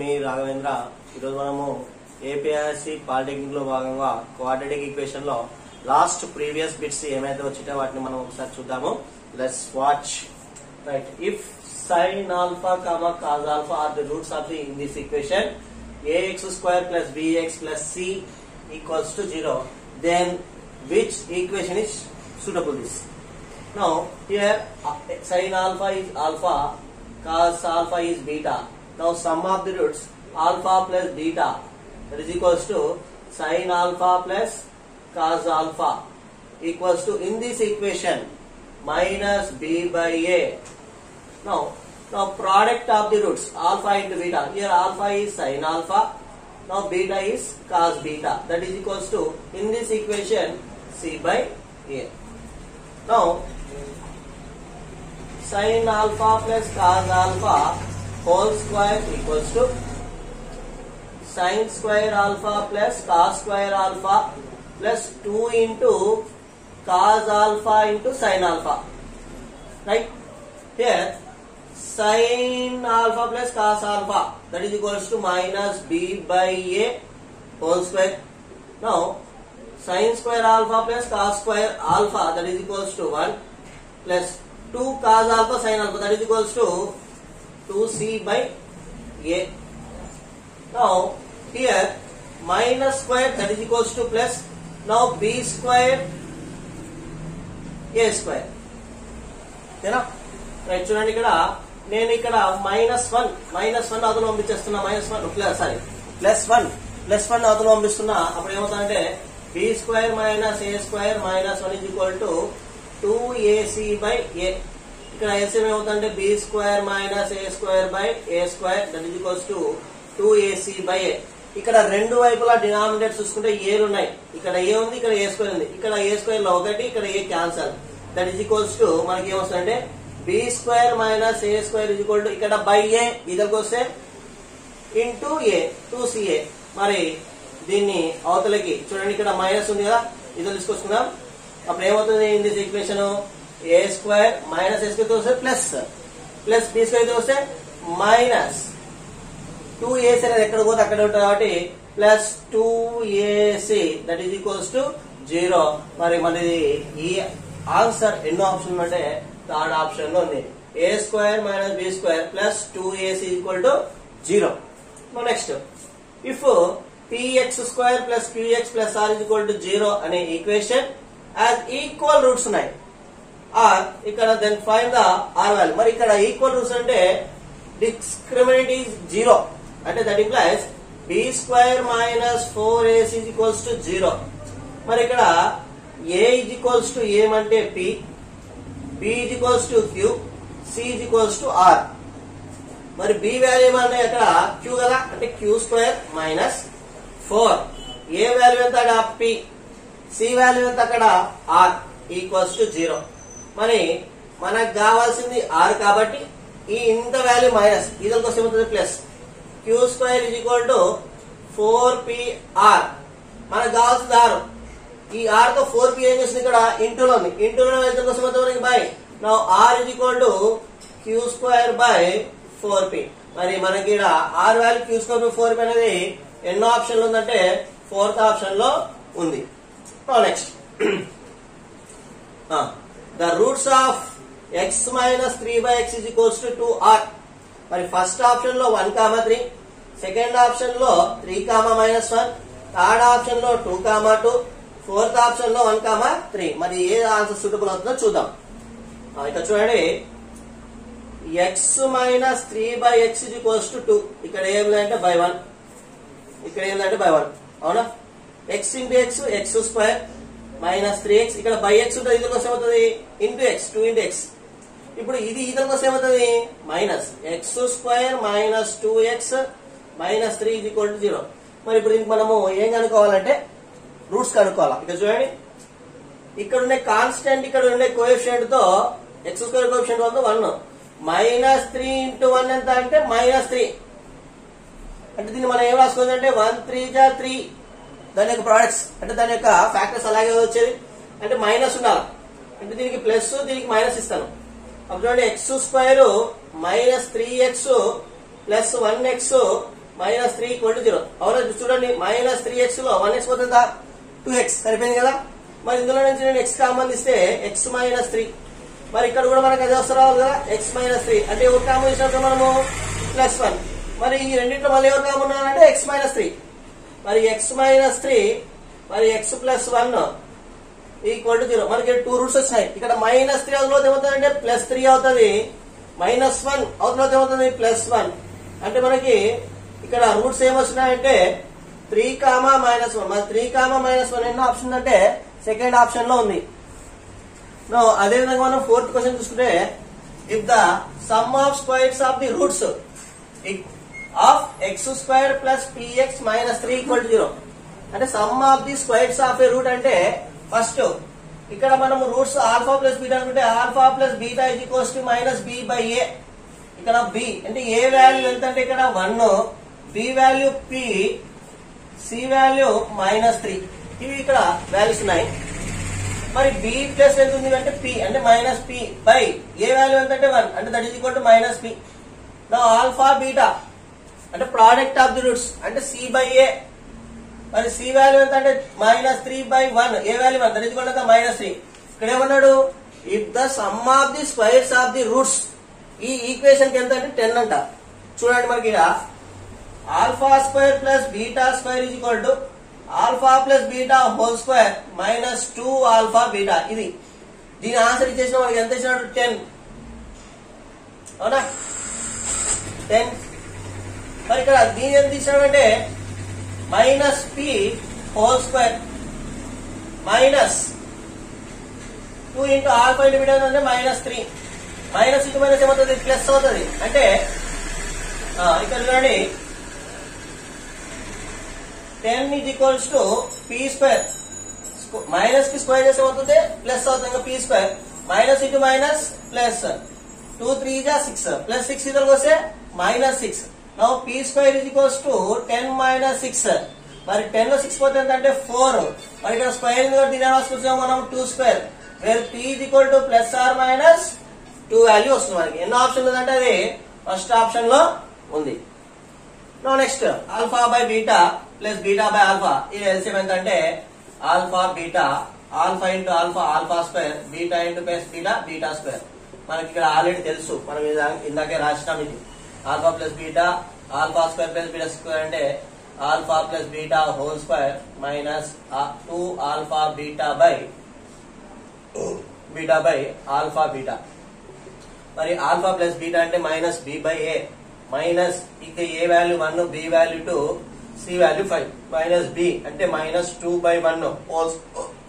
మీ రాఘవేంద్ర. ఈరోజు మనము APSC polytechnic లో భాగంగా క్వాడ్రాటిక్ ఈక్వేషన్ లో లాస్ట్ ప్రీవియస్ బిట్స్ ఏమైతే వచ్చాయో వాటిని మనం ఒకసారి చూద్దాము. Let's watch. Right, if sin alpha comma cos alpha are the roots of in this equation ax square plus bx plus c equals to 0, then which equation is suitable this? Now here sin alpha is alpha, cos alpha is beta. Now sum of the roots alpha plus beta, that is equals to sin alpha plus cos alpha equals to, in this equation, minus b by a. Now product of the roots alpha into beta. Here alpha is sin alpha. Now beta is cos beta. That is equals to, in this equation, c by a. Now sin alpha plus cos alpha whole square equals to sin square alpha plus cos square alpha plus 2 into cos alpha into sin alpha. Right? Here sin alpha plus cos alpha, that is equals to minus b by a whole square. Now sin square alpha plus cos square alpha, that is equals to 1 plus 2 cos alpha sin alpha, that is equals to 2c by a. Now here minus square, that is equals to plus. Now b square a square. ఓకేనా? Right, చూడండి ఇక్కడ నేను ఇక్కడ -1 అదును పంపించేస్తున్నా. Plus one అదును పంపిస్తున్నా. అప్పుడు ఏమవుతుందంటే b square minus a square minus 1 is equal to 2ac by a. ఇక్కడ ఎస్ఎం ఏమవుతుందంటే b square minus a square by a square, that is equals to 2ac by a. ఇక్కడ రెండు వైపులా డినామినేటర్ చూసుకుంటే ఏలు ఉన్నాయి. ఇక్కడ ఏ ఉంది, ఇక్కడ ఏ స్క్వేర్ ఉంది. ఇక్కడ ఏ స్క్వేర్ లో ఒకటి, ఇక్కడ A cancel. That is equals to మనకి ఏమొస్తుందంటే b square minus a square is equal to, ఇక్కడ బై a ఇదరికి వస్తే ఇంటూ a 2ca. మరి దీన్ని అవతలకి చూడండి, ఇక్కడ మైనస్ ఉంది కదా, ఇది తీసుకొచ్చుకుందాం. అప్పుడు ఏమవుతుంది, in this equation a square minus a square వస్తే ప్లస్ b స్క్వేర్ వస్తే మైనస్ 2ac అనేది ఎక్కడ పోతే అక్కడ ఉంటుంది కాబట్టి plus 2ac, that is equals to 0. మరి మనది ఈ ఆన్సర్ ఎన్నో ఆప్షన్ అంటే థర్డ్ ఆప్షన్ లో ఉంది. a square minus b square plus 2ac equal to 0. Next, if px square plus qx plus r equal to 0 అనే ఈక్వేషన్ యాజ్ ఈక్వల్ రూట్స్ ఉన్నాయి. R ఇక్కడ then find the r value. మరి ఇక్కడ equal roots అంటే discriminant is 0, అంటే that implies b square minus 4ac equals to 0. మరి ఇక్కడ a is equals to ఏమంటే p, b is equals to q, c is equals to r. మరి b value ఏమన్నా ఇక్కడ q కదా, అంటే q square minus 4. a value ఎంత అక్కడ p, c వాల్యూ ఎంత అక్కడ r ఈక్వల్స్ టు 0. మరి మనకు కావాల్సింది r కాబట్టి ఈ ఇంత వాల్యూ మైనస్ ఇదొక కోసం ఏమవుతుంది plus q square is equal to 4pr. మనకు కావాల్సింది r. ఈ r తో 4p ఏం చేస్తుంది, ఇక్కడ ఇంటూలో ఉంది. ఇంటూలో వెళ్తే కోసం మనకి by. Now r is equal to q square by 4p. మరి మనకి ఇక్కడ r value q square by 4p అనేది ఎన్నో ఆప్షన్ లో ఉందంటే ఫోర్త్ ఆప్షన్ లో ఉంది. Next, the roots of x minus 3/x is equals to 2r. మరి ఫస్ట్ ఆప్షన్ లో 1,3, సెకండ్ ఆప్షన్ లో 3,-1, థర్డ్ ఆప్షన్ లో 2,2, ఫోర్త్ ఆప్షన్ లో 1,3. మరి ఏ ఆన్సర్ సూటబుల్ అవుతుందో చూద్దాం. ఇక్కడ చూడండి, x minus 3/x is equals to 2. ఇక్కడ ఏమిటంటే బై 1, ఇక్కడ ఏంటంటే బై 1. అవునా? x into x, x square minus 3x. ఇక్కడ బై x ఉంటుంది, ఇద్దరు కోసం ఏమవుతుంది ఇంటూ x, 2 ఇంటూ x. ఇప్పుడు ఇది ఇద్దరు కోసం ఏమవుతుంది minus x square minus 2x minus 3 is equal to 0. మరి ఇప్పుడు దీనికి మనము ఏం కనుక్కోవాలంటే రూట్స్ కనుక్కోవాలి. ఇక్కడ చూడండి, ఇక్కడ ఉండే కాన్స్టెంట్, ఇక్కడ ఉండే కోఎఫిషియంట్ తో x square coefficient 1 minus 3 into 1 ఎంత అంటే మైనస్ 3. అంటే దీన్ని మనం ఏం రాసుకోవచ్చు అంటే 1 3 జా 3, దాని యొక్క ప్రొడక్ట్స్ అంటే దాని యొక్క ఫ్యాక్టర్స్ అలాగే వచ్చేది. అంటే మైనస్ ఉండాలి, అంటే దీనికి ప్లస్, దీనికి మైనస్ ఇస్తాను. అప్పుడు చూడండి, x square minus 3x plus 1x -3 = 0. అవునా? చూడండి, -3x లో 1x పోతుందా, 2x సరిపోయింది కదా. మరి ఇందులో నుంచి నేను x కామన్ ఇస్తే x -3. మరి ఇక్కడ కూడా మనకు అదే వస్తూ రావాలి కదా, x -3 అంటే ఎవరు కామన్ ఇచ్చినప్పుడు మనము +1. మరి ఈ రెండింటిలో మళ్ళీ ఎవరు కామన్ ఉన్నారంటే x -3. మరి x -3 మరి x +1 = 0. మనకి 2 రూట్స్ వచ్చాయి. ఇక్కడ -3 అవుతుంది ఏమవుతుందంటే +3 అవుతుంది, -1 అవుతుంది ఏమవుతుంది +1. అంటే మనకి ఇక్కడ రూట్స్ ఏమొస్తున్నాయంటే 3, -1. మరి 3, -1 ఎన్నో ఆప్షన్ అంటే సెకండ్ ఆప్షన్ లో ఉంది. అదే విధంగా మనం ఫోర్త్ క్వశ్చన్ చూసుకుంటే, if the sum of squares of the roots of x² + px - 3 = 0. అంటే sum of the squares of a root అంటే ఫస్ట్ ఇక్కడ మనం రూట్స్ ఆల్ఫా ప్లస్ బీటా అనుకుంటే ఆల్ఫా ప్లస్ బీటా = -b/a. ఇక్కడ b అంటే a వాల్యూ ఎంత అంటే ఇక్కడ 1, b value p, c value -3. ఇవి ఇక్కడ వాల్యూస్ ఉన్నాయి. మరి b ప్లస్ ఎంత ఉంది అంటే p అంటే -p బై a వాల్యూ ఎంత అంటే 1 అంటే that is equal to -p. నా ఆల్ఫా బీటా అంటే ప్రోడక్ట్ ఆఫ్ ది రూట్స్ అంటే c/a. మరి c వాల్యూ ఎంత అంటే -3/1, a value 1 that is equal to -3. ఇక్కడ ఏమన్నాడు, if the sum of the squares of the roots, ఈ ఈక్వేషన్ కి ఎంత అంటే 10 అంట. చూడండి మనకి ఇక్కడ α² + β² = alpha plus beta whole square -2α beta. ఇది దీని ఆన్సర్ ఇచ్చేసిన మనకి ఎంత ఇచ్చినాడు 10. అవునా, 10. మరి ఇక్కడ దీని ఎంత ఇచ్చినాడంటే -p హోల్ స్క్వేర్ -2 × α × బీటా అంటే -3. మైనస్ ఇంటూ మైనస్ ఏమవుతుంది ప్లస్ అవుతుంది. అంటే ఇక్కడ చూడండి 10 = p². మైనస్ కి స్క్వేర్ చేస్తే ఏమవుతుంది ప్లస్ అవుతుంది, ఇంకా p². Minus into minus plus 2 3 = 6 plus 6 ఇద్దరికి వస్తే -6. Now p² = 10 - 6. మరి 10 లో 6 పోతే ఎంత అంటే 4. మరి ఇక్కడ స్క్వేర్ దీని రాసుకొచ్చాము మనం 2², వేర్ p = +or -2 వాల్యూ వస్తుంది. మనకి ఎన్నో ఆప్షన్ ఉందంటే అది ఫస్ట్ ఆప్షన్ లో ఉంది. Next alpha by beta plus beta by alpha. ఇది ఎల్సిఎం ఎంత అంటే alpha beta, alpha into alpha α², beta into plus beta β². మనకి ఇక్కడ ఆల్రెడీ తెలుసు, మనం ఇందాకే రాసినాం. ఇది ఆల్ఫా ప్లస్ బీటా α² ప్లస్ β² అంటే alpha plus beta whole square -2α beta by alpha beta. మరి ఆల్ఫా ప్లస్ బీటా అంటే -b/a మైనస్ ఇక a value 1, b value 2, c value 5 -b అంటే -2/1 హోల్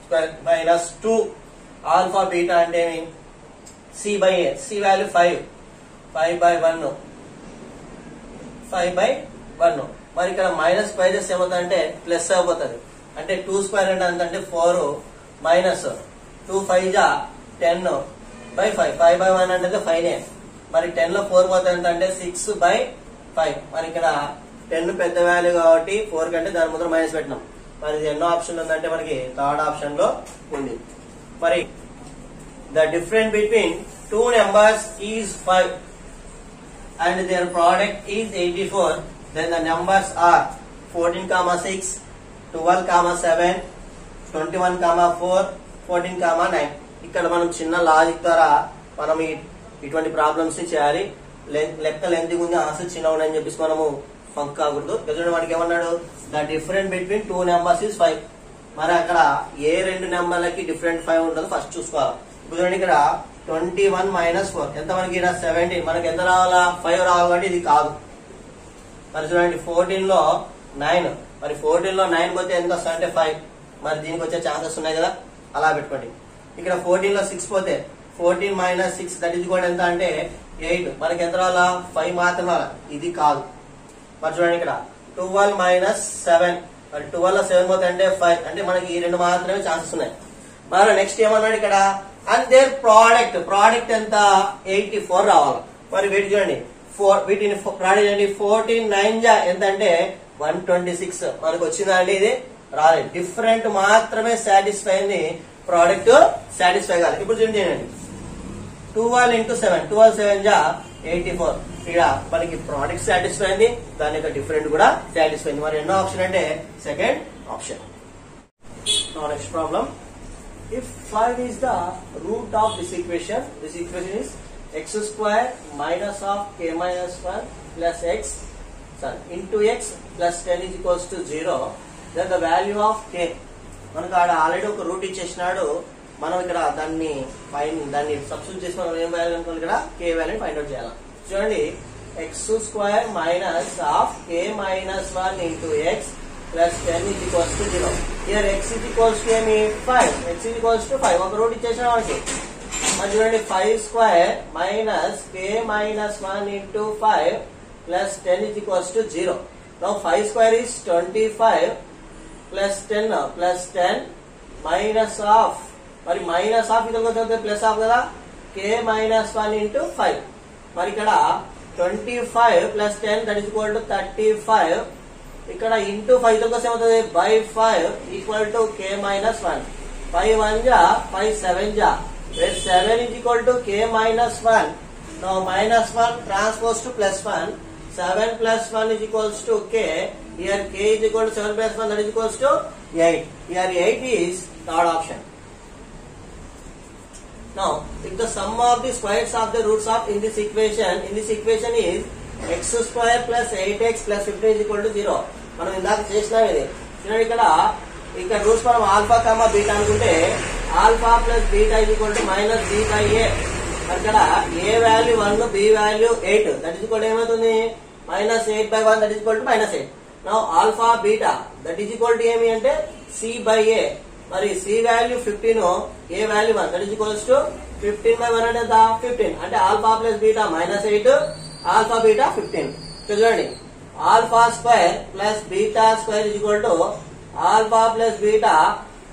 స్క్వేర్ -2 ఆల్ఫా బీటా అంటే c/a, c వాల్యూ 5/1 5/1. మరి ఇక్కడ minus square చేస్తే ఏమవుతుందంటే ప్లస్ అయిపోతుంది. అంటే 2² అంటే ఎంత అంటే 4 మైనస్ 2 5 = 10/5 5/1 అంటే 5. మరి 10 లో 4 పోతే ఎంత అంటే 6/5. మరి ఇక్కడ 10 పెద్ద వాల్యూ కాబట్టి 4 కంటే దాని ముందర మైనస్ పెట్టినాం. మరి ఇది ఎన్నో ఆప్షన్ ఉందంటే మనకి థర్డ్ ఆప్షన్ లో ఉంది. మరి the difference between 2 numbers is 5 and their product is 84, then the numbers are 14,6, 12,7, 21,4, 14,9. ఇక్కడ మనం చిన్న లాజిక్ ద్వారా మనం ఇటువంటి ప్రాబ్లమ్స్ ని చేయాలి. లెక్క లెంత్ ఉంది, ఆన్సర్ చిన్న ఉన్నాయని చెప్పేసి మనము ఫంక్ కాకూడదు. చూడండి మనకి ఏమన్నాడు, the difference between 2 numbers is 5. మరి అక్కడ ఏ 2 నెంబర్లకి డిఫరెంట్ 5 ఉంటుందో ఫస్ట్ చూసుకోవాలి. ఇప్పుడు చూడండి ఇక్కడ 21 - 4 ఎంత మనకి ఇక్కడ 17. మనకి ఎంత రావాలా 5 రావాలి కాబట్టి ఇది కాదు. మరి చూడండి 14 లో 9, మరి 14 లో 9 పోతే ఎంత వస్తుంది అంటే 5. మరి దీనికి వచ్చే ఛాన్సెస్ ఉన్నాయి కదా, అలా పెట్టుకోండి. ఇక్కడ 14 లో 6 పోతే 14 - 6 దట్ ఈజ్ కూడా ఎంత అంటే 8. మనకి ఎంత రావాలా 5 మాత్రం రావాలి, ఇది కాదు. మరి చూడండి ఇక్కడ 12 - 7, మరి 12 లో 7 పోతే అంటే 5, అంటే మనకి ఈ 2 మాత్రమే ఛాన్సెస్ ఉన్నాయి. మరి నెక్స్ట్ ఏమన్నాడు ఇక్కడ, అండ్ దేర్ ప్రోడక్ట్ ఎంత 84 రావాలి. మరి వీటి చూడండి వీటిని ప్రోడక్ట్ చేయండి. 14 9 ఎంత అంటే 126. మనకు వచ్చిందా అండి, ఇది రాలేదు. డిఫరెంట్ మాత్రమే సాటిస్ఫై అయింది, ప్రోడక్ట్ సాటిస్ఫై కాదు. ఇప్పుడు చూడండి 12 × 7, 12 7 84. ఇక్కడ మనకి ప్రోడక్ట్ సాటిస్ఫై అయింది, దాని యొక్క డిఫరెంట్ కూడా సాటిస్ఫై అయింది. మరి ఎన్నో ఆప్షన్ అంటే second option. Next problem. If 5 is the root of this equation is x square minus of k minus 1 plus x into x plus 10 is equals to 0, then the value of k. మనకు ఆడ already ఒక route ఇచ్చేసినాడు, మనం ఇక్కడ దాన్ని substitute చేసి మనం ఏం value అనుకోవాలి, ఇక్కడ k వాల్యూని ఫైండ్ అవుట్ చేయాలి. చూడండి, x square minus of k minus 1 into x plus 10 is equals to 0. Here x is equals to 5. X is equals to 5. ఒక రూట్ ఇచ్చేసిన వాడికి మరి చూడండి, 5 square minus k minus 1 into 5 plus 10 is equals to 0. Now 5 square is 25 plus 10 minus of, మరి minus of ఇది plus of కదా, k minus 1 into 5. మరి ఇక్కడ 25 plus 10 that is equal to 35. ఇక్కడ ఇంటూ 5 తో ఏమవుతుంది, by 5 equal to k minus 1. 5 1 జా 5 7 జా, where 7 is equal to k minus 1. Now minus 1 transpose to plus 1. 7 plus 1 is equals to k. Here k is equal to 7 plus 1, that is equals to 8. Here 8 is third option. Now if the sum of the squares of the roots of in this equation is x square plus 8x plus 15 is equal to 0. మనం ఇందాక చేసినాం ఇది. చూడండి, ఇక్కడ roots మనం alpha comma beta అనుకుంటే alpha plus beta is equal to minus b by a. ఇక్కడ a value 1, b value 8, that is equal to ఏమవుతుంది, minus 8 by 1, that is equal to minus 8. Now alpha beta that is equal to ఏమి అంటే c by a. మరి c value 15, a value 1, that is equals to 15 by 1 అంటే ఎంత, 15. అంటే alpha plus beta minus 8, alpha beta 15. చూడండి, alpha square plus beta square is equal to alpha plus beta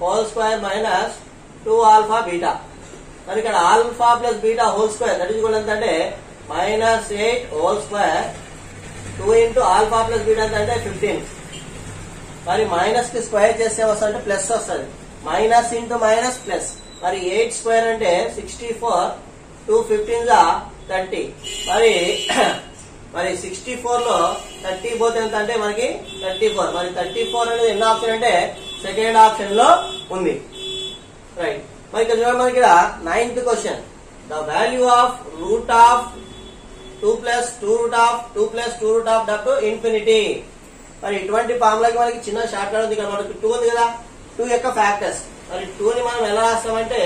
whole square minus 2 alpha beta. మరి ఇక్కడ alpha plus beta whole square that is equal అంటే minus 8 whole square 2 into alpha plus beta అంటే 15. మరి minus కి square చేస్తే వస్తుంది plus వస్తుంది, minus into minus plus. మరి 8 స్క్వేర్ అంటే 64, 2 15 30. మరి 64 లో 30 పోతే ఎంత అంటే మనకి 34. మరి 34 అనేది ఎన్నో ఆప్షన్ అంటే సెకండ్ ఆప్షన్ లో ఉంది, రైట్. మరి ఇక్కడ చూడండి, మనకి 9th question, the value of root of 2 plus 2 root of 2 plus 2 root of up to infinity. మరి ఇటువంటి ఫార్ములాకి మనకి చిన్న షార్ట్ కట్ ఉంది. ఇక్కడ మనకి 2 ఉంది కదా, 2 యొక్క ఫ్యాక్టర్స్. మరి 2 ని మనం ఎలా రాస్తామంటే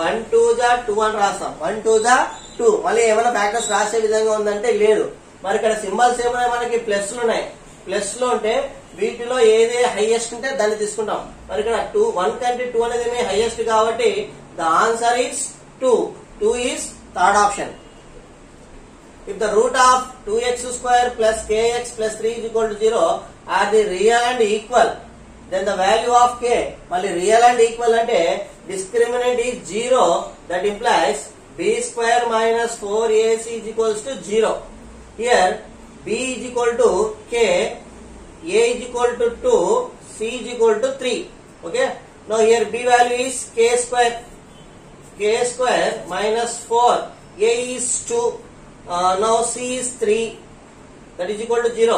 1 2 జా 2 అని రాస్తాం, 1 2 జా 2. మళ్ళీ ఏమైనా ఫ్యాక్టర్స్ రాసే విధంగా ఉందంటే లేదు. మరి ఇక్కడ సింబల్స్ ఏమైనా మనకి ప్లస్లు ఉన్నాయి, ప్లస్ లో ఉంటే వీటిలో ఏది హైయెస్ట్ ఉంటే దాన్ని తీసుకుంటాం. మరి ఇక్కడ 1 కంటే 2 అనేది మీ హైయెస్ట్ కాబట్టి the answer is 2. 2 is third option. If the root of 2x square plus kx plus 3 is equal to 0 are the real and equal, then the value of k, మళ్ళీ real and equal అంటే discriminant is 0, that implies b square minus 4ac is equals to 0. Here b is equal to k, a is equal to 2, c is equal to 3. Okay. Now here b value is k square minus 4, a is 2, now c is 3, that is equal to 0.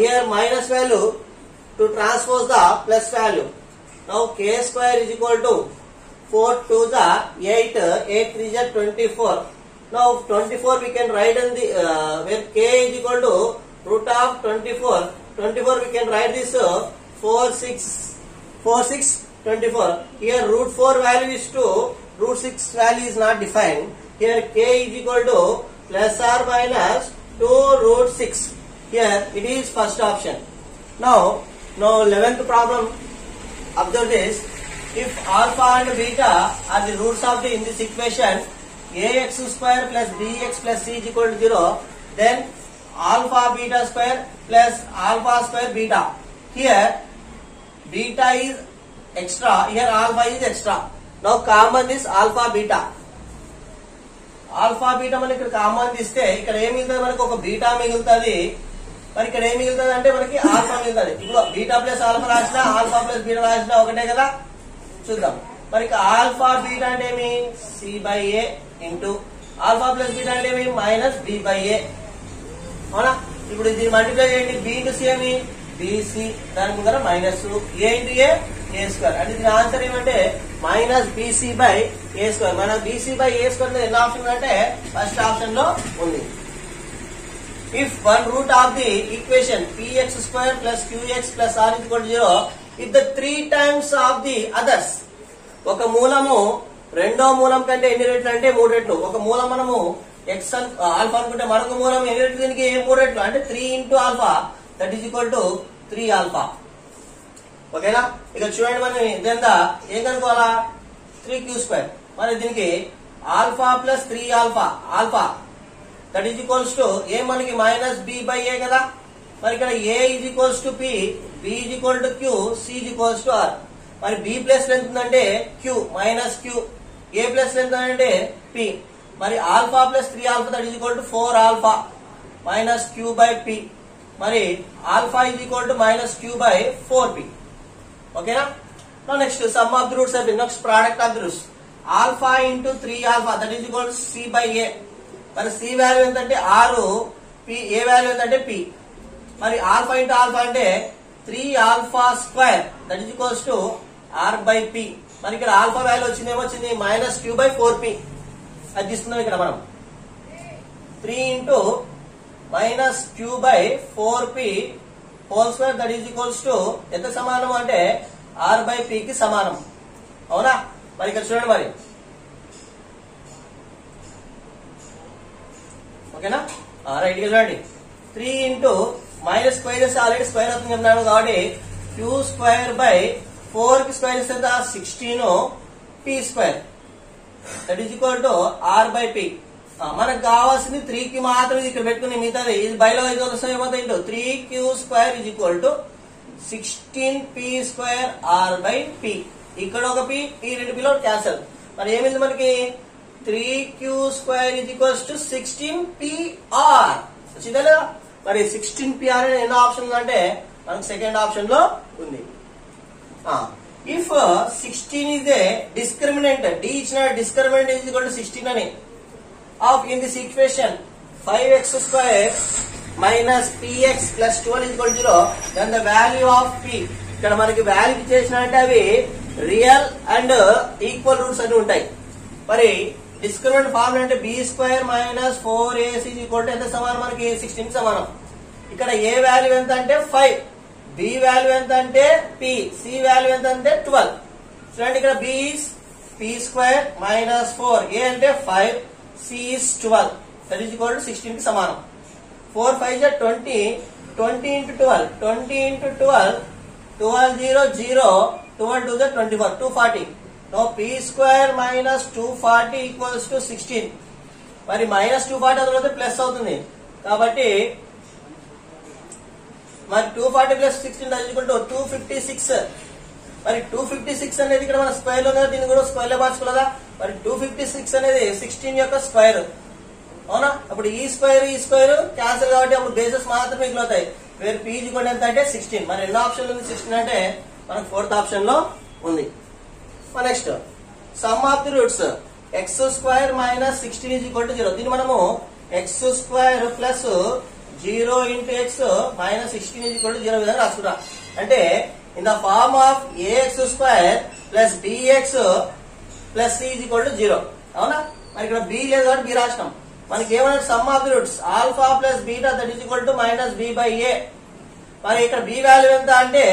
Here minus value to transpose the plus value. Now k square is equal to 4 2 the 8, 8 3 is 24. Now 24 we can write in the where k is equal to root of 24. 24 we can write this 4 6 24. Here root 4 value is 2, root 6 value is not defined. Here k is equal to plus or minus 2 root 6. Here it is first option. Now 11th problem. Observe this. If alpha and beta are the roots of in this equation ax square plus bx plus c is equal to 0, then alpha beta square plus alpha square beta. Here beta is extra, here alpha is extra. Now common is alpha beta. Alpha beta మనకి ఇక్కడ common తీస్తే ఇక్కడ ఏం మిగులుతుంది, మనకి ఒక beta మిగులుతుంది. మరి ఇక్కడ ఏం మిగులుతుంది అంటే మనకి ఆల్ఫా మిగులుతుంది. ఇప్పుడు బీటా ప్లస్ ఆల్ఫా రాసినా ఆల్ఫా ప్లస్ బీటా రాసినా ఒకటే కదా. చూద్దాం, మరి ఆల్ఫా బీటా అంటే ఏమి, c by a into alpha plus beta అంటే ఏమి మైనస్ బి బై ఏ అవునా. ఇప్పుడు దీన్ని మల్టిప్లై చేయండి, బి ఇంటూ సి ఏమి బీసీ, దాని ముందర మైనస్ ఏ ఇంటూ ఏ స్క్వేర్. అంటే దీని ఆన్సర్ ఏమంటే minus BC by A square. మన బీసీ బై ఏ స్క్వేర్ ఎన్ని ఆప్షన్ అంటే ఫస్ట్ ఆప్షన్ లో ఉంది. If one root of the equation px square plus qx plus r equal 0 if the 3 times of the others, ఒక మూలము రెండో మూలం కంటే ఎన్ని రెట్లు అంటే 3 రెట్లు. ఒక మూలం మనము ఎక్స్ ఆల్ఫా అనుకుంటే మరొక మూలం ఎన్ని రెట్లు దీనికి 3 రెట్లు అంటే 3 into alpha that is equal to 3 alpha. ఓకేనా. ఇక చూడండి మనం ఇదంతా ఏం కనుక్కోవాలా 3q². మరి దీనికి alpha plus 3 alpha alpha that is equals to A మనకి మైనస్ బి బై ఏ కదా. మరి ఇక్కడ A is equals to P, B is equal to Q, C is equals to R. మరి బి ప్లస్ ఎంత అంటే Q minus Q, A plus ఎంత అంటే P. మరి alpha plus 3 alpha that is equal to 4 alpha minus queue by P. మరి alpha is equal to minus Q by 4p. ఓకేనా. Next sum of the roots అయిపోయింది. Next product of the roots alpha into 3 alpha that is equal to C by A. మరి C value ఎంతంటే 6, P A value ఎంతంటే P. మరి alpha into alpha అంటే 3 alpha square that is equals to are by P. మరి ఇక్కడ alpha value వచ్చింది ఏమొచ్చింది minus Q by 4p. అది తీసుకున్నాం ఇక్కడ మనం 3 into minus queue by 4p whole square that is equals to ఎంత సమానం అంటే ఆర్ బై పి కి సమానం. అవునా. మరి ఇక్కడ చూడండి మరి ఓకేనా. రైట్ గా చూడండి 3 ఇంటూ మైనస్ స్క్వేర్ చేస్తే ఆల్రెడీ స్క్వేర్ అవుతుంది చెప్తున్నాను కాబట్టి క్యూ స్క్వేర్ బై 4 కి స్క్వేర్ చేస్తే 16 p square that is equal to are by p. మనకు కావాల్సింది 3 కి మాత్రం ఇక్కడ పెట్టుకుని మిగతాది ఇది బయలో అయితే వస్తాయి ఏమవుతాయి 3q² is equal to 16p² r by p. ఇక్కడ ఒక పి, ఈ రెండు పిలో క్యాన్సల్. మరి ఏమింది మనకి 3q² is equals to 16pr వచ్చిందా లేదా. మరి 16pr అనే ఎన్నో ఆప్షన్ ఉందంటే మనకు సెకండ్ ఆప్షన్ లో ఉంది. If 16 is a discriminant, d ఇచ్చిన డిస్క్రిమినెంట్ ఈజ్ ఈక్వల్ టు 16 అని of in this equation 5x² minus px plus 12 is equal to 0 then the value of p. ఇక్కడ మనకి వాల్యూ చేసినట్టే అవి రియల్ అండ్ ఈక్వల్ రూట్స్ అని ఉంటాయి. మరి డిస్క్రిమినెంట్ ఫార్ములా అంటే b² minus 4ac equal to ఎంత సమానం మనకి 16 కి సమానం. ఇక్కడ ఏ వాల్యూ ఎంత అంటే 5, బి వాల్యూ ఎంత అంటే p, సి వాల్యూ ఎంత అంటే 12. చూడండి ఇక్కడ b is p² minus 4, a అంటే 5, c is 12 that is equal to 16 కి సమానం. 4 5 20, 20 into 12, 20 into 12, 12 0 0, 12 2 24, 240. Now p² minus 240 equals to 16. మరి మైనస్ 240 తర్వాత ప్లస్ అవుతుంది కాబట్టి మరి 240 ప్లస్ 16 ఈక్వల్ టు 256. మరి 256 అనేది ఇక్కడ మన స్క్వేర్ లో కదా, దీన్ని కూడా స్క్వేర్ లో మార్చుకోలేదా. మరి 256 అనేది 16 యొక్క స్క్వేర్ అవునా. అప్పుడు ఈ స్క్వేర్ క్యాన్సిల్ కాబట్టి అప్పుడు బేసెస్ మాత్రమే మిగులుతాయి. వేరు పీ ఈక్వల్ ఎంత అంటే 16. మరి ఎన్నో ఆప్షన్ ఉంది 16 అంటే మనకు ఫోర్త్ ఆప్షన్ లో ఉంది. Next sum of the roots x² minus 16 is equal to 0. దీన్ని మనము x² plus 0 into x minus 16 is equal to 0 విధంగా రాసుకున్నాం. అంటే in the form of ax² plus bx plus c is equal to 0 అవునా. మరి ఇక్కడ b లేదు కాబట్టి b రాసినాం. మనకి ఏమన్నా some of the roots alpha plus beta that is equal to minus b by a. మరి ఇక్కడ b వాల్యూ ఎంత అంటే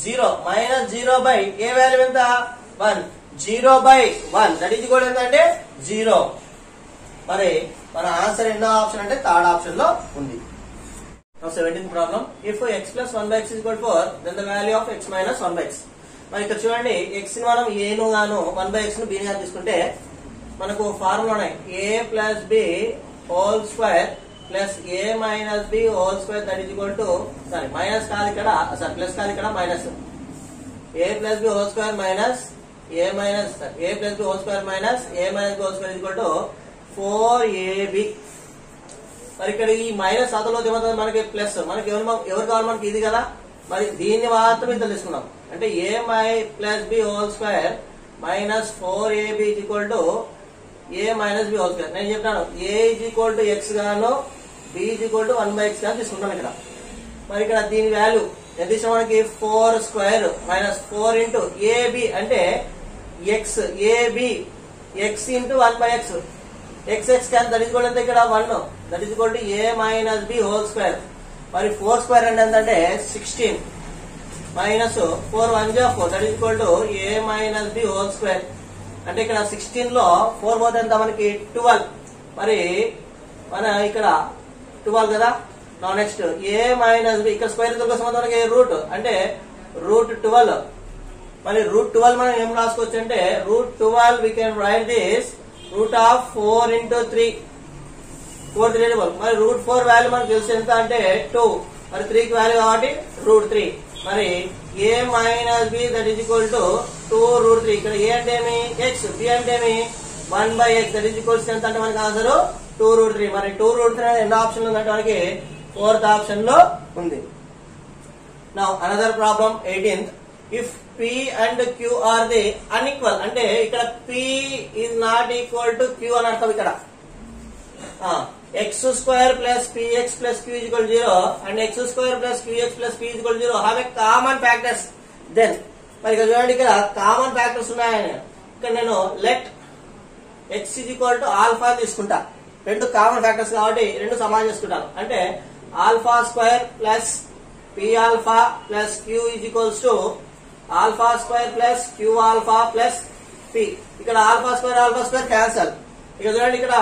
0 మైనస్ 0 బై a వాల్యూ ఎంత 1, 0 బై 1 దట్ ఈజ్ ఈక్వల్ ఎంత అంటే 0. మరి మన ఆన్సర్ ఎన్నో ఆప్షన్ అంటే థర్డ్ ఆప్షన్ లో ఉంది. 17th problem if x plus 1 by x is equal to 4 then the value of x minus 1 by x. మరి ఇక్కడ చూడండి x ని మనం a ను గాను 1 బై x ను b ని గాను తీసుకుంటే మనకు ఫార్ములా ఉన్నాయి a plus b whole square plus a minus b whole square that is equal to sorry minus కాదు ఇక్కడ సారీ ప్లస్ కాదు ఇక్కడ minus a plus b whole square minus a minus a plus b whole square minus a minus b whole square is equal to 4ab. మరి ఇక్కడ ఈ minus అతలో ఏమవుతుంది మనకి plus, మనకి ఎవరు కావాలి మనకి ఇది కదా. మరి దీన్ని మాత్రం ఇంత తీసుకున్నాం అంటే a plus b whole square minus 4ab is equal to a minus b whole square. నేను చెప్పాను a is equal to x గాను b is equal to 1/x గాను తీసుకుంటాను ఇక్కడ. మరి ఇక్కడ దీని వాల్యూ ఎంత ఇచ్చిన మనకి 4 స్క్వేర్ మైనస్ 4 ఇంటూ ఏబి అంటే x ab x into 1/x x x can that is equal ఎంత ఇక్కడ 1 that is equal to a minus b whole square. మరి 4 స్క్వేర్ అంటే ఎంతంటే 16 మైనస్ 4 1 జా 4 that is equal to a minus b whole square. అంటే ఇక్కడ 16 లో 4 పోతే ఎంత మనకి 12. మరి మన ఇక్కడ 12 కదా. నా నెక్స్ట్ ఏ మైనస్ బి ఇక్కడ స్క్వేర్ కోసం మనకి రూట్ అంటే రూట్ 12. మరి రూట్ 12 మనం ఏం రాసుకోవచ్చు అంటే root 12 we can write this root of 4 into 3 4 3 మరి రూట్ 4 వాల్యూ మనకు తెలిసి ఎంత అంటే 2. మరి 3 కి వాల్యూ కాబట్టి రూట్ 3. మరి A minus B that is equal to 2 root 3. ఇక్కడ ఏ అంటే ఏమి ఎక్స్ బి అంటే ఏమి 1/x దట్ ఈజ్ ఈక్వల్స్ ఎంత అంటే మనకి ఆన్సర్ 2 రూట్ 3. మరి 2 రూట్ 3 అనేది ఎన్నో ఆప్షన్ ఉందంటే మనకి 4th ఆప్షన్ లో ఉంది. Now another problem 18th. If P and Q are the unequal అంటే ఇక్కడ P is not equal to Q అని అర్థం. ఇక్కడ x square plus px plus q is equal to 0 and x square plus qx plus p is equal to 0 have a common factors. Then మరి ఇక్కడ చూడండి ఇక్కడ common factors ఉన్నాయని ఇక్కడ నేను let x is equal to alpha తీసుకుంటా. రెండు common factors కాబట్టి రెండు సమానం చేసుకుంటాను. అంటే alpha square plus p alpha plus q is equals to alpha square plus q alpha plus p. ఇక్కడ ఆల్ఫా స్క్వేర్ క్యాన్సల్. ఇక్కడ చూడండి ఇక్కడ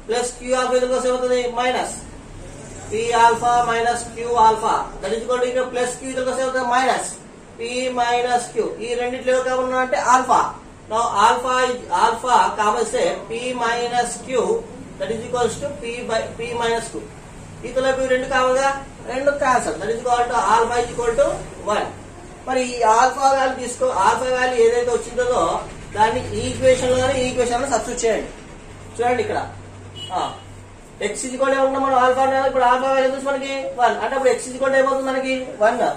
ప్లస్ క్యూ ఆల్ఫా ఇది కోసం ఏమవుతుంది minus p alpha minus q alpha that is equal to ఇక్కడ plus q ఇది కోసం ఏమవుతుంది మైనస్ పి మైనస్ క్యూ. ఈ రెండిట్లో కామన్ అంటే alpha. Now alpha common say P minus Q that is equals to P minus Q. ఇతలో రెండు common గా రెండు cancel that is equal to alpha is equal to 1. మరి ఈ ఆల్ఫా వాల్యూ తీసుకో ఆల్ఫా వాల్యూ ఏదైతే వచ్చిందో దాన్ని ఈ ఈక్వేషన్ లో ఈ ఈక్వేషన్ లో సబ్స్టిట్యూట్ చేయండి. చూడండి ఇక్కడ x ఈజ్ ఈక్వల్ ఏమన్నా మనం ఆల్ఫా ఇప్పుడు ఆల్ఫా వాల్యూ వచ్చి మనకి 1 అంటే అప్పుడు x ఈజ్ ఈక్వల్ ఏమవుతుంది మనకి 1.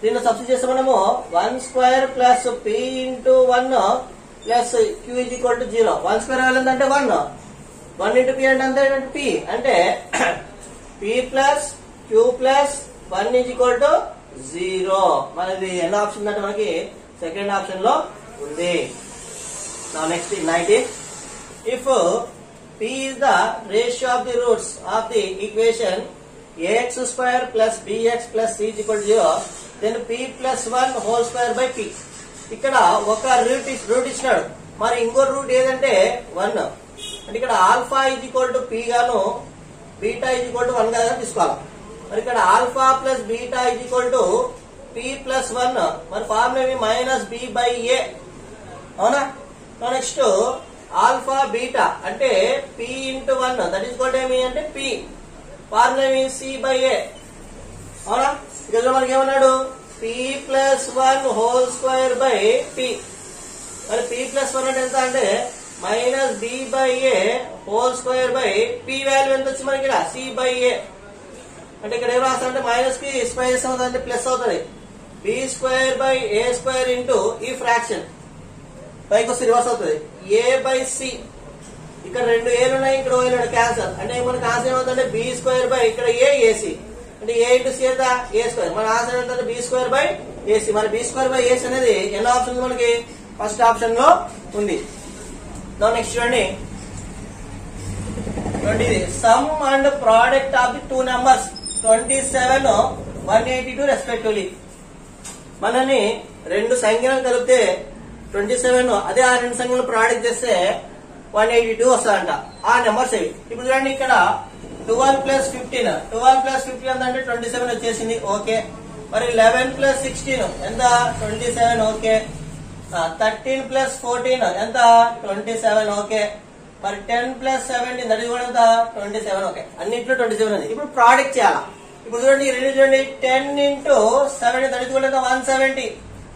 దీన్ని సబ్స్టిట్యూట్ చేస్తే మనము 1 square plus p into 1 plus q is equal to 0. 1 square value అంటే 1 ఇంటూ p అంటే ఎంత p అంటే p plus q plus 1 is equal to 0. మనది ఎన్నో ఆప్షన్ అంటే మనకి సెకండ్ ఆప్షన్ లో ఉంది. Now next is 19. If p is the ratio of the roots of the equation ax square plus bx plus c is equal to 0, then p plus 1 whole square by p. ఇక్కడ ఒక route ఇచ్చినాడు. మరి ఇంకో route ఏదంటే 1. అంటే ఇక్కడ alpha is equal to p గాను beta is equal to 1 గా తీసుకోవాలి. మరి ఇక్కడ alpha plus beta is equal to p plus 1. మరి ఫార్ములా ఏమి మైనస్ b బై a అవునా. నెక్స్ట్ ఆల్ఫా బీటా అంటే p into 1 that is equal to ఏమి అంటే p ఫార్ములా ఏమి c బై a అవునా. ఇక్కడ మనకి ఏమన్నాడు p plus 1 whole square by p. మరి p ప్లస్ 1 అంటే ఎంత అంటే minus b by a whole square by p value ఎంత వచ్చి మనకి ఇక్కడ c బై a. అంటే ఇక్కడ ఏం రాస్తా అంటే మైనస్ కి స్క్వేర్ చేస్తాం అంటే ప్లస్ అవుతుంది b square by a square into ఈ ఫ్రాక్షన్ పైకి వస్తే రివర్స్ అవుతుంది a బై c. ఇక్కడ రెండు ఏలు ఉన్నాయి ఇక్కడ ఓ ఏలు క్యాన్సల్ అంటే మనకి ఆన్సర్ ఏమవుతుందంటే b స్క్వేర్ బై ఇక్కడ a ac అంటే a ఇంటూ c ఎంత a స్క్వేర్. మన ఆన్సర్ ఏంటంటే b స్క్వేర్ బై ac. మరి b స్క్వేర్ బై ac అనేది ఎన్నో ఆప్షన్ మనకి ఫస్ట్ ఆప్షన్ లో ఉంది. నెక్స్ట్ చూడండి some and product of the two numbers 27 182 respectively. మనని రెండు సంఖ్యలను కలిపితే 27 అదే ఆ రెండు సంఖ్యలు ప్రోడక్ట్ చేస్తే 182 వస్తుందంట. ఆ నెంబర్స్ ఇవి. ఇప్పుడు చూడండి ఇక్కడ 12 ప్లస్ 15 అంటే 27 వచ్చేసింది ఓకే. మరి 11 ప్లస్ 16 ఎంత 27 ఓకే. 13 ప్లస్ 14 ఎంత 27 ఓకే. మరి 10 ప్లస్ 17 అది కూడా ఎంత 27 ఓకే. అన్నింటిలో 27 ఉంది. ఇప్పుడు ప్రోడక్ట్ చేయాలా. ఇప్పుడు చూడండి రెండు చూడండి 10 ఇంటూ 7 అది కూడా ఎంత 170.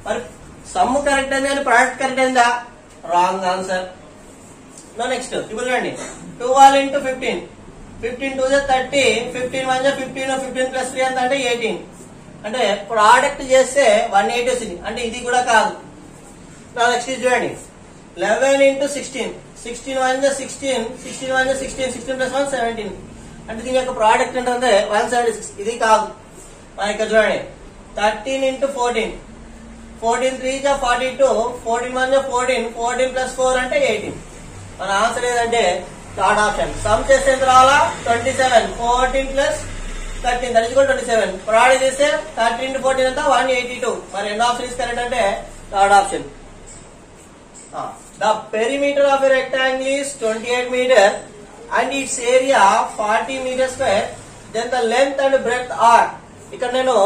మరి సమ్ కరెక్ట్ అయింది కానీ ప్రోడక్ట్ కరెక్ట్ అయిందా రాంగ్ ఆన్సర్. నెక్స్ట్ ఇప్పుడు చూడండి 12 ఇంటూ 15 2 30 15 1 15 15 ప్లస్ 3 ఎంత అంటే 18. అంటే ప్రోడక్ట్ చేస్తే 180 వచ్చింది అంటే ఇది కూడా కాదు. నెక్స్ట్ చూడండి 11 into 16, 16 1 is 16, 16 1 is 16, 16 plus 1 17. అంటే దీని యొక్క ప్రోడక్ట్ ఏంటంటే 176. ఇది కాదు, మన ఇక్కడ చూడండి 13 into 14, 14 3 is 42, 14 1 is 14, 14 plus 4 అంటే 18. మన ఆన్సర్ ఏదంటే థర్డ్ ఆప్షన్. సమ్ చేస్తే ఎంత రావాలా 27, 14 plus 13 that is equal to 27. Product చేస్తే 13 into 14 ఎంత 182. మరి ఎన్నో ఆప్షన్ ఇస్ కరెక్ట్ అంటే third option. The perimeter of a rectangle is 28 meter and its area 40 meter square. Then the length and breadth are. ఇక్కడ నేను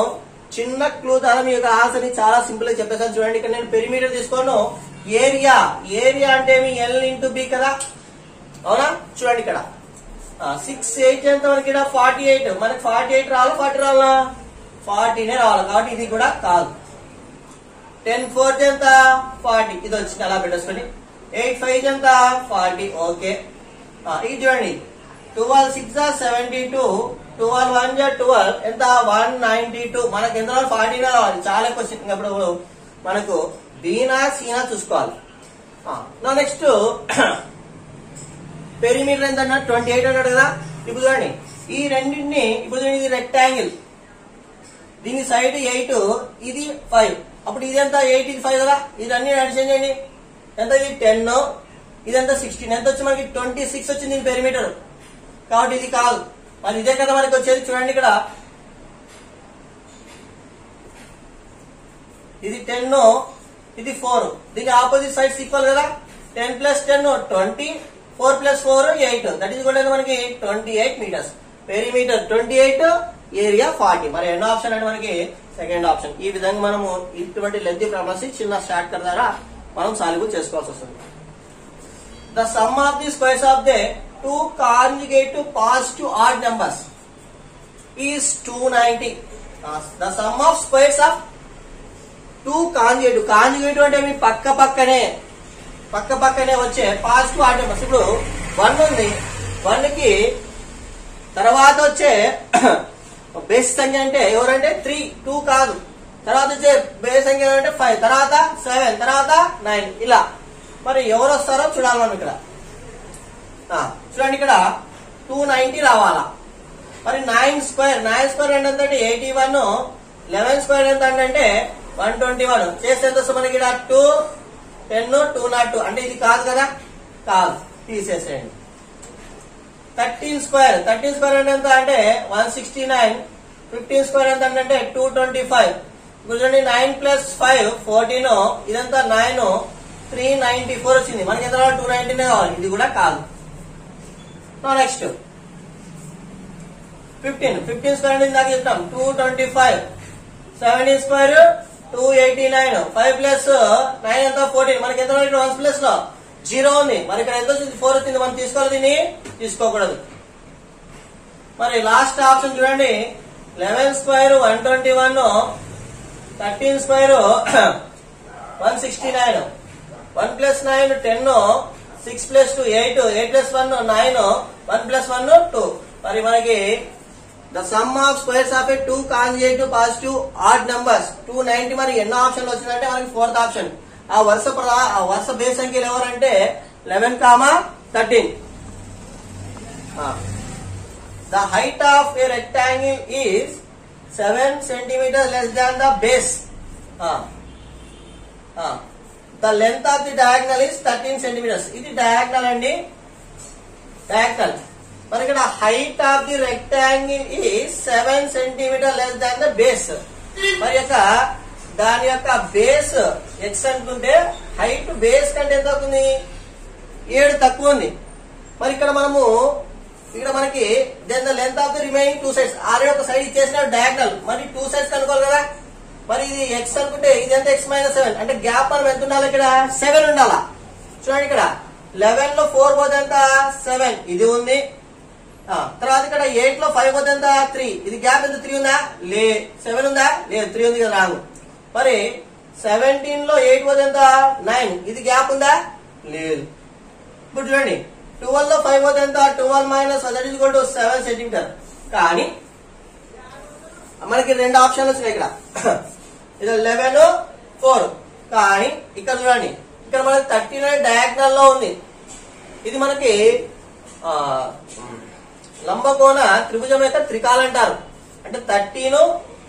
చిన్న క్లూ ద్వారా మీ యొక్క ఆన్సర్ ని చాలా సింపుల్ గా చెప్పేసాను. చూడండి, ఇక్కడ నేను పెరిమీటర్ తీసుకోను, ఏరియా ఏరియా అంటే మీ L into B కదా, అవునా? చూడండి ఇక్కడ 6 8 ఎంత మనకి 48, మనకి 48 రావాలా 40 రావాలా 40నే రావాలి, కాబట్టి ఇది కూడా కాదు. 10 4 ఎంత 40, ఇది వచ్చింది అలా పెట్టేసుకోండి. 8 5 ఎంత 40, ఓకే. ఇది చూడండి 12 6 72, 12 1 12 ఎంత 192, మనకి ఎంత 40 రావాలి. చాలా క్వశ్చన్ ఇప్పుడు మనకు బీనా సీనా చూసుకోవాలి. నెక్స్ట్ పెరిమీటర్ ఎంత 28 అన్నాడు కదా. ఇప్పుడు చూడండి ఈ రెండింటిని, ఇప్పుడు చూడండి ఇది రెక్టాంగిల్, దీని సైడ్ 8, ఇది 5, అప్పుడు ఇది ఎంత 8 ఇది 5 కదా. ఇది అన్ని అడిషన్ చేయండి, ఎంత ఇది 10, ఇదంతా 16, ఎంత వచ్చి మనకి 26 వచ్చింది దీని పెరిమీటర్, కాబట్టి ఇది కాదు. మరి ఇదే కదా మనకి వచ్చేది. చూడండి ఇక్కడ ఇది 10, ఇది 4, దీని ఆపోజిట్ సైడ్స్ ఈక్వల్ కదా. 10 plus 10 20, 4 plus 4 8, దట్ ఈస్ కూడా మనకి 28 మీటర్స్. Perimeter 28, area 40. మరి ఎన్నో ఆప్షన్ అంటే మనకి సెకండ్ ఆప్షన్. ఈ విధంగా మనము ఇటువంటి లెంతీ ప్రాబ్లమ్స్ చిన్న షార్ట్ కట్ ద్వారా మనం సాల్వ్ చేసుకోవాల్సి వస్తుంది. The sum of the squares of the 2 conjugative positive odd numbers is 290. The sum of squares of 2 conjugative, conjugative అంటే మీ పక్క పక్కనే వచ్చే పాజిటివ్ ఆడ్ నెంబర్స్. ఇప్పుడు 1 ఉంది, 1 కి తర్వాత వచ్చే బేస్ సంఖ్య అంటే ఎవరంటే 3, 2 కాదు. తర్వాత వచ్చే బేస్ సంఖ్య అంటే 5, తర్వాత 7, తర్వాత 9, ఇలా. మరి ఎవరు వస్తారో చూడాలి మనం ఇక్కడ. చూడండి ఇక్కడ 290 రావాలా. మరి 9 స్క్వేర్ ఏంటంటే 81, 11 స్క్వేర్ ఎంత అంటే 121. చేస్తే ఎంత వస్తుంది మనకి ఇక్కడ 2 10 202, అంటే ఇది కాదు కదా, కాదు, తీసేసేయండి. 13 స్క్వేర్ ఎంత అంటే 169, 15 స్క్వేర్ ఎంత అంటే 225. ఇప్పుడు చూడండి 9 plus 5 14, ఇదంతా 9, 394 వచ్చింది. మనకి ఎంత కావాలి 290 కావాలి, ఇది కూడా కాదు. నెక్స్ట్ 15 స్క్వేర్ అంటే ఇందాక చెప్తాం 225, 17 స్క్వేర్ 289, 5 plus 9 ఎంత 14, మనకి ఎంత 1 ప్లస్ లో 0 ఉంది. మరి ఇక్కడ ఎంత వచ్చింది 4 వచ్చింది, మనం తీసుకోవాలి, దీన్ని తీసుకోకూడదు. మరి లాస్ట్ ఆప్షన్ చూడండి 11 square 121, 13 square 169, 1 plus 9 10, 6 plus 2 8, 8 plus 1 9, 1 plus 1 2. మరి మనకి the sum of squares of A 2 conjugative positive add numbers 290. మరి ఎన్నో ఆప్షన్లు వచ్చిందంటే మనకి ఫోర్త్ ఆప్షన్. ఆ వరుస బేస్ సంఖ్యలు ఎవరంటే 11, 13. The height of a rectangle is 7 centimeters less than the base. The length of the diagonal is 13 centimeters. ఇది diagonal అండి, diagonal. మరి ఇక్కడ height of the rectangle is 7 centimeters less than the base. మరి దాని యొక్క base x అనుకుంటే height base కంటే ఎంత అవుతుంది 7 తక్కువ ఉంది. మరి ఇక్కడ మనకి then the length of the remaining 2 sides, or యొక్క సైడ్ ఇచ్చేసిన డయాగ్నల్, మరి 2 సైడ్స్ కనుక్కోవాలి కదా. మరి ఇది x అనుకుంటే ఇది ఎంత x - 7, అంటే గ్యాప్ మనం ఎంత ఉండాలి ఇక్కడ 7 ఉండాలా. చూడండి ఇక్కడ 11 లో 4 పోతే ఎంత 7, ఇది ఉంది. తర్వాత ఇక్కడ 8 లో 5 పోతే ఎంత 3, ఇది గ్యాప్ ఎంత 3 ఉందా, 7 ఉందా, లేదు 3 ఉంది కదా, రాంగ్. మరి 17 లో 8 పోతే ఎంత 9, ఇది గ్యాప్ ఉందా, లేదు. ఇప్పుడు చూడండి 12 లో 5 పోతే ఎంత 12 - that is equal to 7 centimetre. కానీ మనకి 2 ఆప్షన్లు వచ్చినాయి ఇక్కడ, ఇది 11 4. కానీ ఇక్కడ చూడండి ఇక్కడ మనకి 13 అనే డయాగ్నల్ లో ఉంది. ఇది మనకి లంబకోణ త్రిభుజం యొక్క త్రికాలు అంటారు. అంటే 13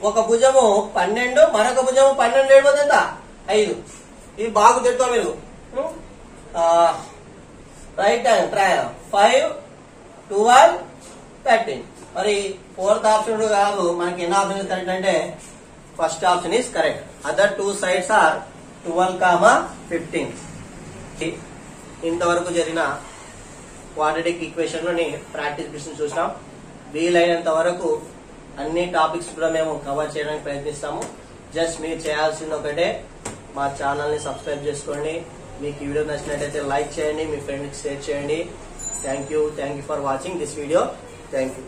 ఒక భుజము 12 మరొక భుజము 12 ఏడిపోతే ఎంత 5. ఇది బాగా తిట్టో మీరు. Right hand triangle 5 12 13. మరి ఫోర్త్ ఆప్షన్ కాదు, మనకి ఎన్ని ఆప్షన్ కరెక్ట్ అంటే first option is correct. Other two sides are 12, 15. ఇంతవరకు జరిగిన క్వాడ్రాటిక్ ఈక్వేషన్ లోని ప్రాక్టీస్ బిట్స్ చూసినాం. వీలైనంత వరకు అన్ని టాపిక్స్ కూడా మేము కవర్ చేయడానికి ప్రయత్నిస్తాము. జస్ట్ మీరు చేయాల్సింది ఒకటే, మా ఛానల్ ని సబ్స్క్రైబ్ చేసుకోండి. మీకు ఈ వీడియో నచ్చినట్లయితే లైక్ చేయండి, మీ ఫ్రెండ్స్ షేర్ చేయండి. Thank you for watching this video. Thank you.